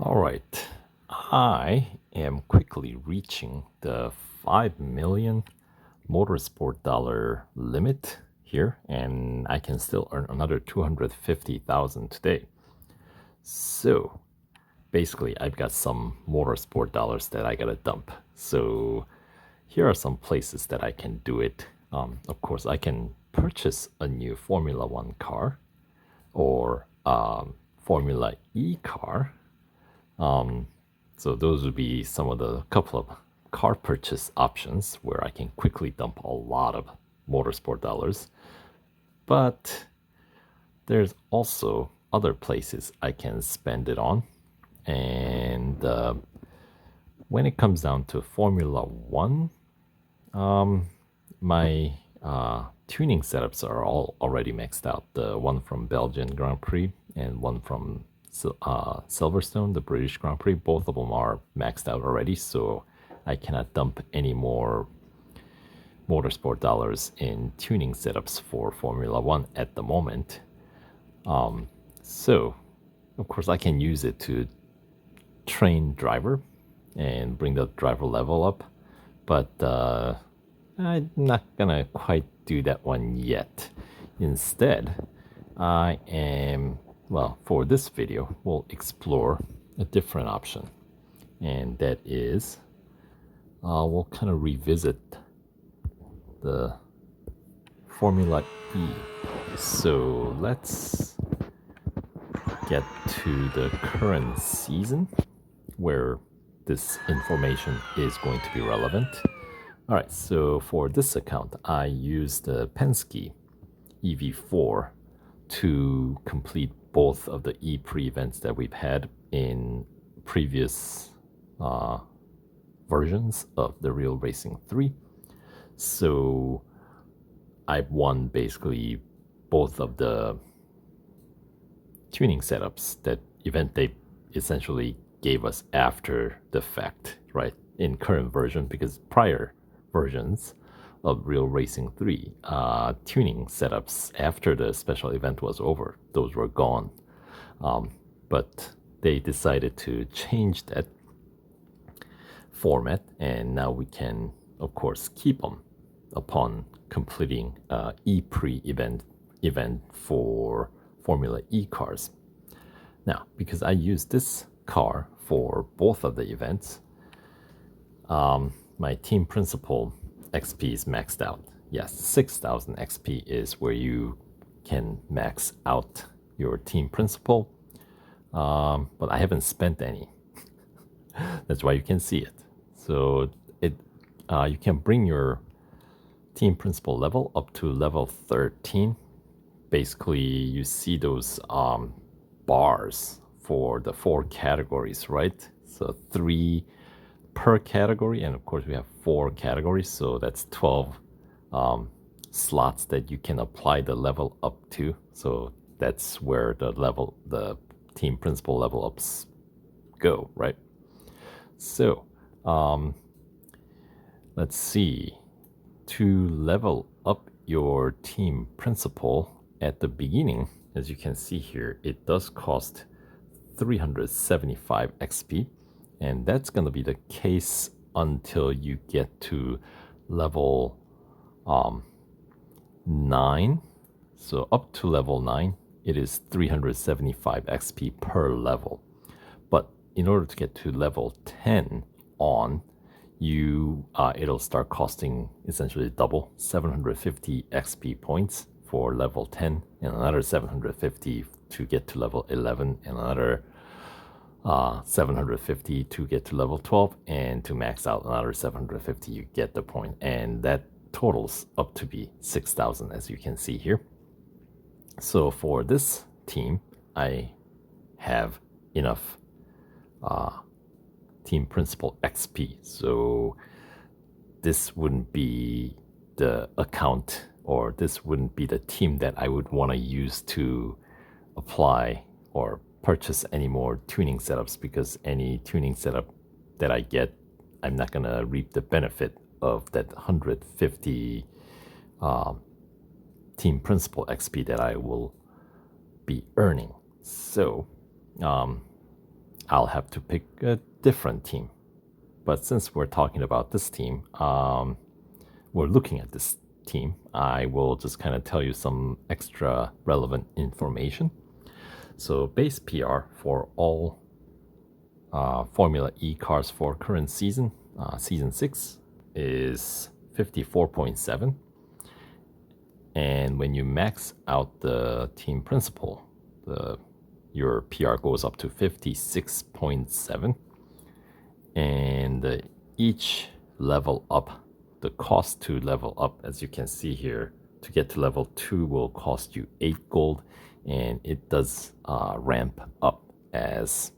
All right, I am quickly reaching the 5 million motorsport dollar limit here, and I can still earn another 250,000 today. So basically, I've got some motorsport dollars that I gotta dump. So here are some places that I can do it. Of course, I can purchase a new Formula One car or Formula E car. So those would be some of the couple of car purchase options where I can quickly dump a lot of motorsport dollars. But there's also other places I can spend it on. And when it comes down to Formula One, my tuning setups are all already maxed out. The one from Belgian Grand Prix and one from Silverstone, the British Grand Prix, both of them are maxed out already, so I cannot dump any more motorsport dollars in tuning setups for Formula One at the moment. So, of course, I can use it to train driver and bring the driver level up, but I'm not gonna quite do that one yet. Instead, I am, well, for this video, we'll explore a different option, and that is we'll kind of revisit the Formula E. So let's get to the current season where this information is going to be relevant. All right, so for this account, I used the Penske EV4 to complete both of the E-Prix events that we've had in previous versions of the Real Racing 3. So I've won basically both of the tuning setups that event they essentially gave us after the fact, right? In current version, because prior versions of Real Racing 3 tuning setups after the special event was over, those were gone. But they decided to change that format, and now we can, of course, keep them upon completing E-Prix event for Formula E cars. Now, because I use this car for both of the events, my team principal XP is maxed out. Yes, 6,000 XP is where you can max out your team principal, but I haven't spent any. That's why you can see it. So you can bring your team principal level up to level 13. Basically, you see those bars for the 4 categories, right? So 3 per category, and of course we have 4 categories, so that's 12 slots that you can apply the level up to. So that's where the team principal level ups go, right? So let's see. To level up your team principal at the beginning, as you can see here, it does cost 375 XP, and that's going to be the case until you get to level 9. So up to level 9, it is 375 XP per level. But in order to get to level 10 on, it'll start costing essentially double, 750 XP points for level 10, and another 750 to get to level 11, and another 750 to get to level 12, and to max out another 750, you get the point, and that totals up to be 6,000, as you can see here. So for this team, I have enough team principal XP, so this wouldn't be the account, or this wouldn't be the team that I would want to use to apply or purchase any more tuning setups, because any tuning setup that I get, I'm not going to reap the benefit of that 150 team principal XP that I will be earning. So I'll have to pick a different team. But since we're talking about this team, we're looking at this team, I will just kind of tell you some extra relevant information. So base PR for all Formula E cars for current season, season 6, is 54.7. And when you max out the team principal, your PR goes up to 56.7. And each level up, the cost to level up, as you can see here, to get to level 2 will cost you 8 gold, and it does ramp up as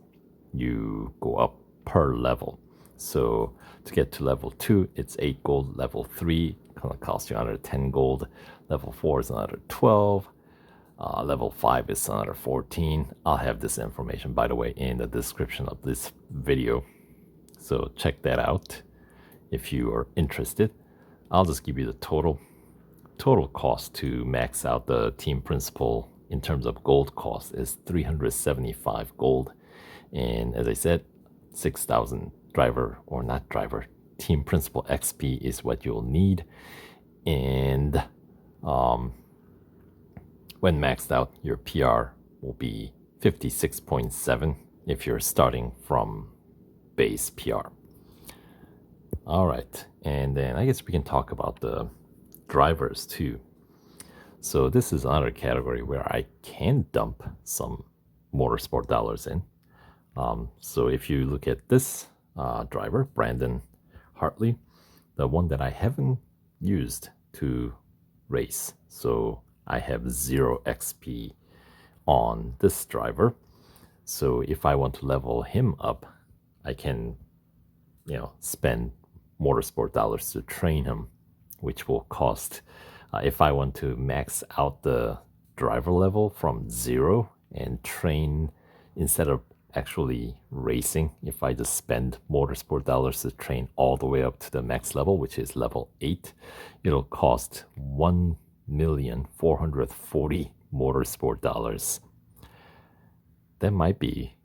you go up per level. So to get to level 2, it's 8 gold. Level 3 gonna cost you another 10 gold. Level 4 is another 12. Level 5 is another 14. I'll have this information, by the way, in the description of this video. So check that out if you are interested. I'll just give you the total cost to max out the team principal in terms of gold cost is 375 gold. And as I said, 6,000 team principal XP is what you'll need. And when maxed out, your PR will be 56.7 if you're starting from base PR. All right, and then I guess we can talk about the drivers too. So this is another category where I can dump some motorsport dollars in. So if you look at this driver, Brandon Hartley, the one that I haven't used to race, so I have 0 XP on this driver. So if I want to level him up, I can, spend motorsport dollars to train him, which will cost, if I want to max out the driver level from 0 and train instead of actually racing, if I just spend motorsport dollars to train all the way up to the max level, which is level 8, it'll cost 1,440,000 motorsport dollars. That might be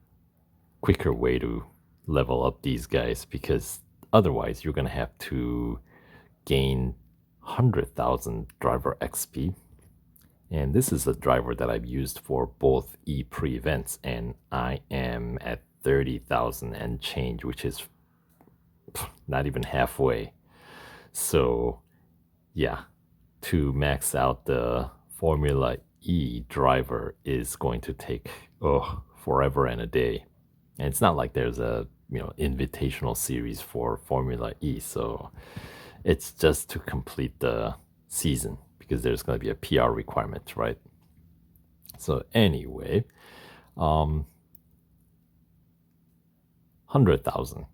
quicker way to level up these guys, because otherwise you're gonna have to gain 100,000 driver XP. And this is a driver that I've used for both E-Prix events, and I am at 30,000 and change, which is not even halfway. So yeah, to max out the Formula E driver is going to take forever and a day. And it's not like there's a invitational series for Formula E, so it's just to complete the season, because there's going to be a PR requirement, right? So anyway, 100,000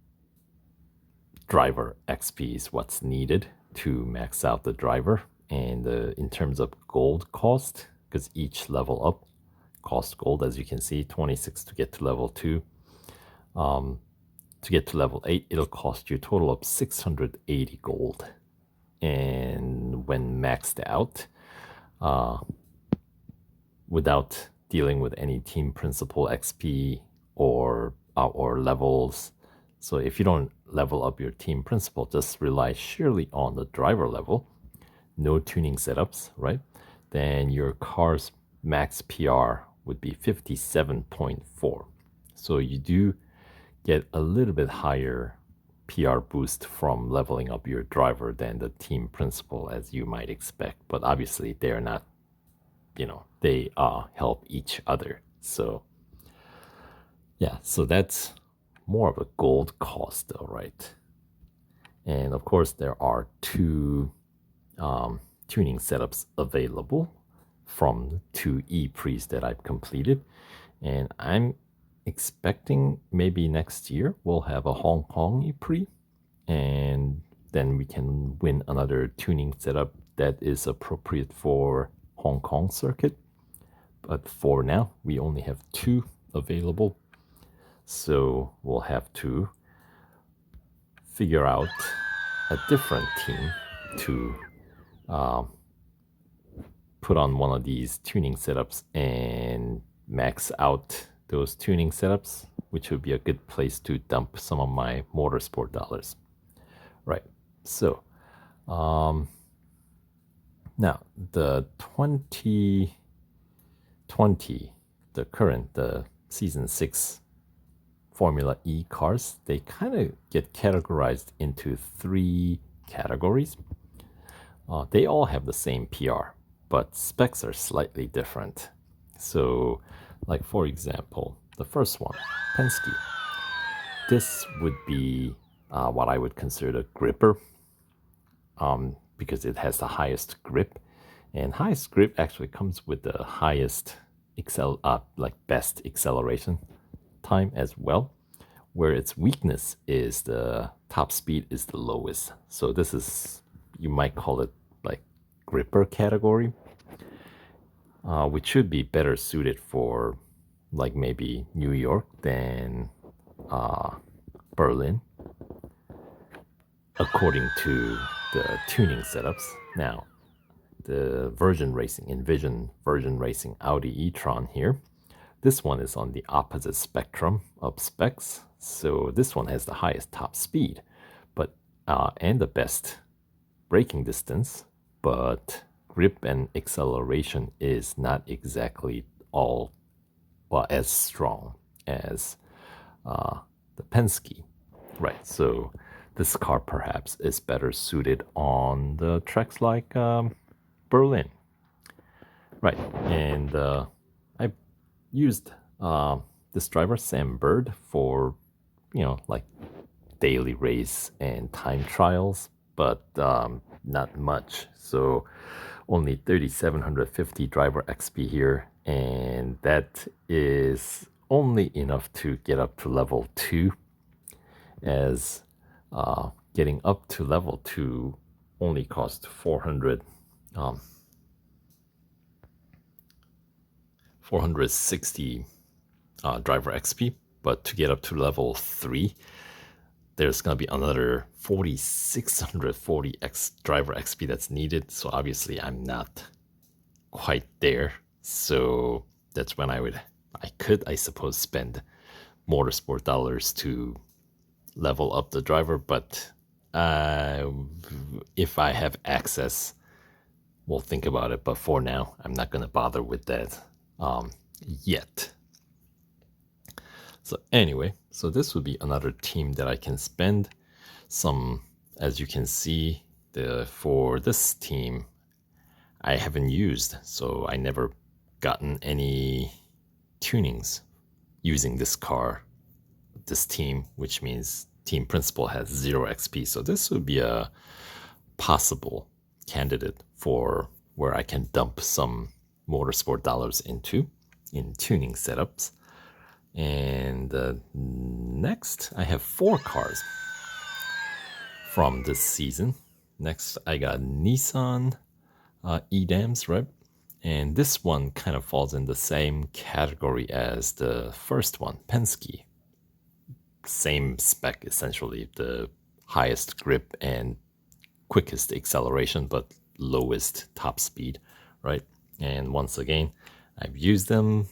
driver XP is what's needed to max out the driver. And in terms of gold cost, because each level up costs gold, as you can see, 26 to get to level 2. To get to level 8, it'll cost you a total of 680 gold. And when maxed out, without dealing with any team principal XP or levels, so if you don't level up your team principal, just rely sheerly on the driver level, no tuning setups, right? Then your car's max PR would be 57.4. So you do get a little bit higher PR boost from leveling up your driver than the team principal, as you might expect. But obviously they're not, they help each other. So yeah, so that's more of a gold cost though, right? And of course there are 2 tuning setups available from 2 E-Prix that I've completed. And I'm expecting maybe next year we'll have a Hong Kong E-Prix, and then we can win another tuning setup that is appropriate for Hong Kong circuit. But for now, we only have 2 available, so we'll have to figure out a different team to put on one of these tuning setups and max out those tuning setups which would be a good place to dump some of my motorsport dollars. Right. So, now the 2020, the season 6 Formula E cars, they kind of get categorized into 3 categories. They all have the same PR, but specs are slightly different. So, like for example, the first one, Penske. This would be what I would consider the gripper, because it has the highest grip, and highest grip actually comes with the highest best acceleration time as well, where its weakness is the top speed is the lowest. So this is, you might call it like gripper category, which should be better suited for like maybe New York than Berlin, according to the tuning setups. Now, the Envision Virgin Racing Audi e-tron here, this one is on the opposite spectrum of specs. So this one has the highest top speed, but and the best braking distance, but grip and acceleration is not exactly as strong as the Penske. Right, so this car perhaps is better suited on the tracks like Berlin. Right, and I used this driver, Sam Bird, for, like daily race and time trials, but not much. So only 3,750 driver XP here, and that is only enough to get up to level 2, as getting up to level 2 only cost 460 driver XP, but to get up to level 3, there's going to be another 4,640 driver XP that's needed. So obviously I'm not quite there. So that's when I suppose, spend motorsport dollars to level up the driver. But if I have access, we'll think about it. But for now, I'm not going to bother with that yet. So anyway, so this would be another team that I can spend some. As you can see, for this team, I haven't used, so I never gotten any tunings using this team, which means team principal has 0 XP. So this would be a possible candidate for where I can dump some motorsport dollars in tuning setups. And next, I have 4 cars from this season. Next, I got Nissan E-Dams, right? And this one kind of falls in the same category as the first one, Penske. Same spec, essentially, the highest grip and quickest acceleration, but lowest top speed, right? And once again, I've used them,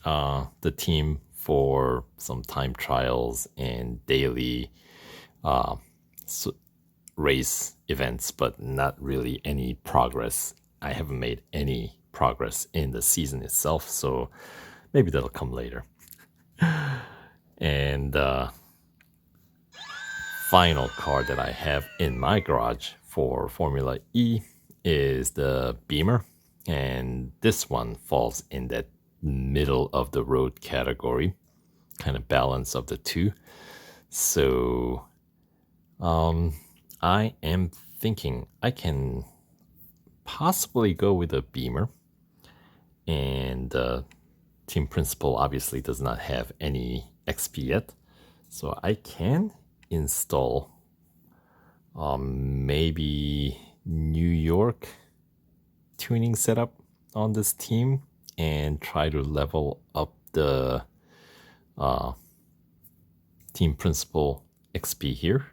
the team, for some time trials and daily race events, but not really any progress. I haven't made any progress in the season itself, so maybe that'll come later. And final car that I have in my garage for Formula E is the Beamer, and this one falls in that middle of the road category, kind of balance of the two. So I am thinking I can possibly go with a Beamer, and team principal obviously does not have any XP yet, so I can install maybe New York tuning setup on this team and try to level up the team principal XP here.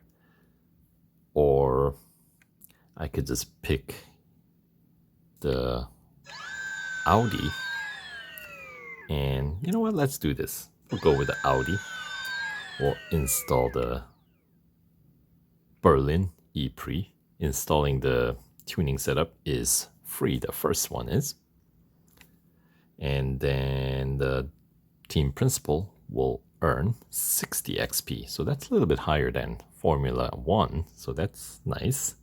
Or I could just pick the Audi, and you know what, let's do this. We'll go with the Audi. we'll install the Berlin E-Prix. Installing the tuning setup is free. The first one is. And then the team principal will earn 60 XP. So that's a little bit higher than Formula 1. So that's nice.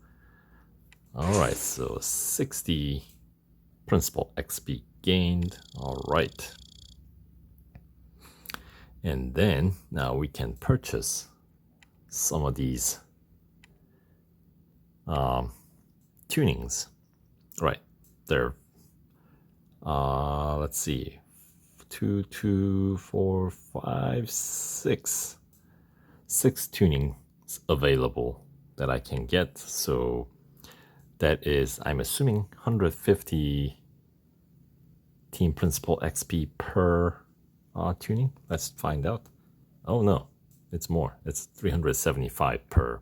All right, so 60 principal XP gained. All right. And then now we can purchase some of these tunings. Right, they're let's see, 2, 2, 4, 5, 6 tunings available that I can get. So that is, I'm assuming, 150 team principal XP per tuning. Let's find out. Oh no, it's more. It's 375 per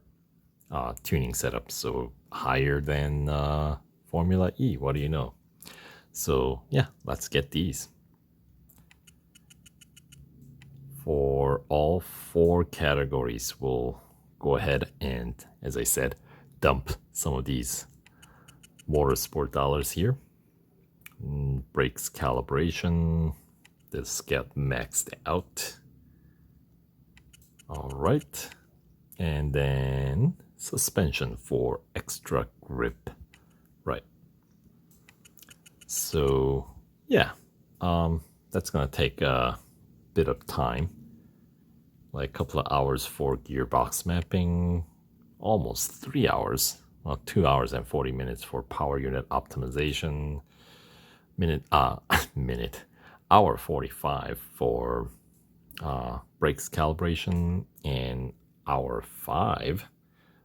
tuning setup. So higher than Formula E. What do you know? So yeah, let's get these. For all 4 categories, we'll go ahead and, as I said, dump some of these motorsport dollars here. Brakes calibration. This get maxed out. All right. And then suspension for extra grip. Right. So yeah, that's gonna take a bit of time, like a couple of hours for gearbox mapping, almost 3 hours, well, 2 hours and 40 minutes for power unit optimization, hour 45 for brakes calibration, and hour 5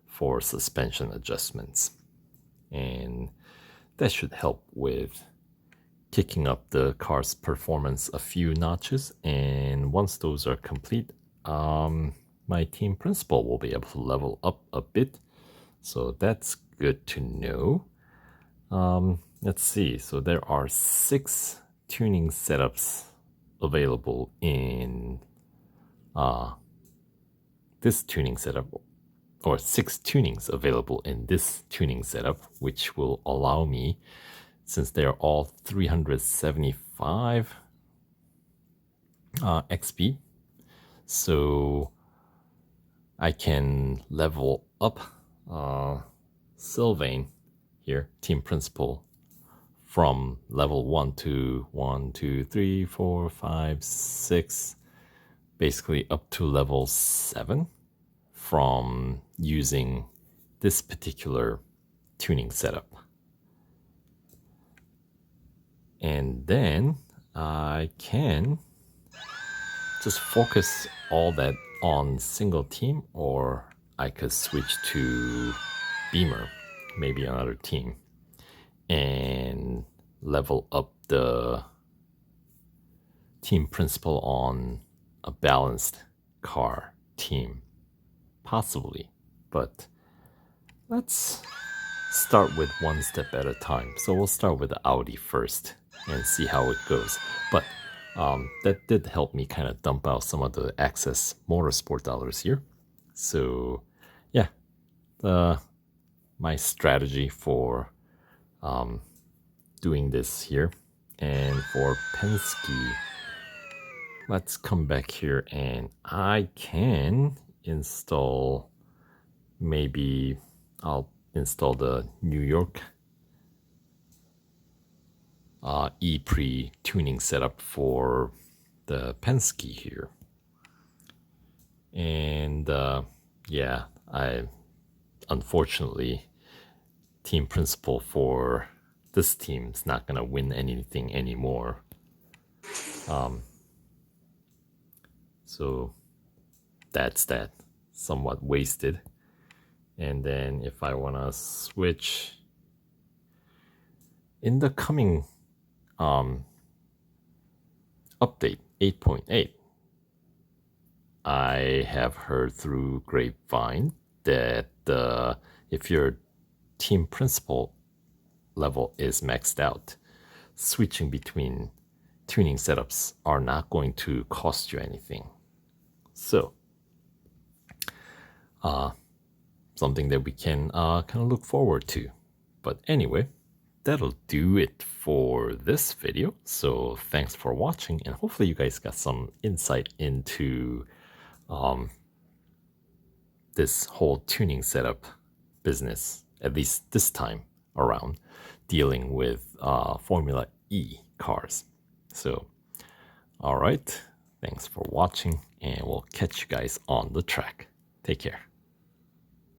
for suspension adjustments. And that should help with kicking up the car's performance a few notches. And once those are complete, my team principal will be able to level up a bit. So that's good to know. Let's see. So there are 6 tuning setups available in this tuning setup, or 6 tunings available in this tuning setup, which will allow me, since they're all 375 XP, so I can level up Sylvain here, team principal, from level 1 to 1, 2, 3, 4, 5, 6, basically up to level 7 from using this particular tuning setup. And then I can just focus all that on single team, or I could switch to Beamer, maybe another team, and level up the team principal on a balanced car team, possibly. But let's start with one step at a time. So we'll start with the Audi first and see how it goes. But that did help me kind of dump out some of the excess motorsport dollars here. So yeah, my strategy for doing this here. And for Penske, let's come back here, and I can install, maybe I'll install the New York E-Prix tuning setup for the Penske here. And yeah, unfortunately, team principal for this team is not gonna win anything anymore. So that's that, somewhat wasted. And then if I wanna switch in the coming update 8.8, I have heard through grapevine that if your team principal level is maxed out, switching between tuning setups are not going to cost you anything. So something that we can kind of look forward to. But anyway, that'll do it for this video. So thanks for watching, and hopefully you guys got some insight into this whole tuning setup business, at least this time around, dealing with Formula E cars. So, all right, thanks for watching, and we'll catch you guys on the track. Take care.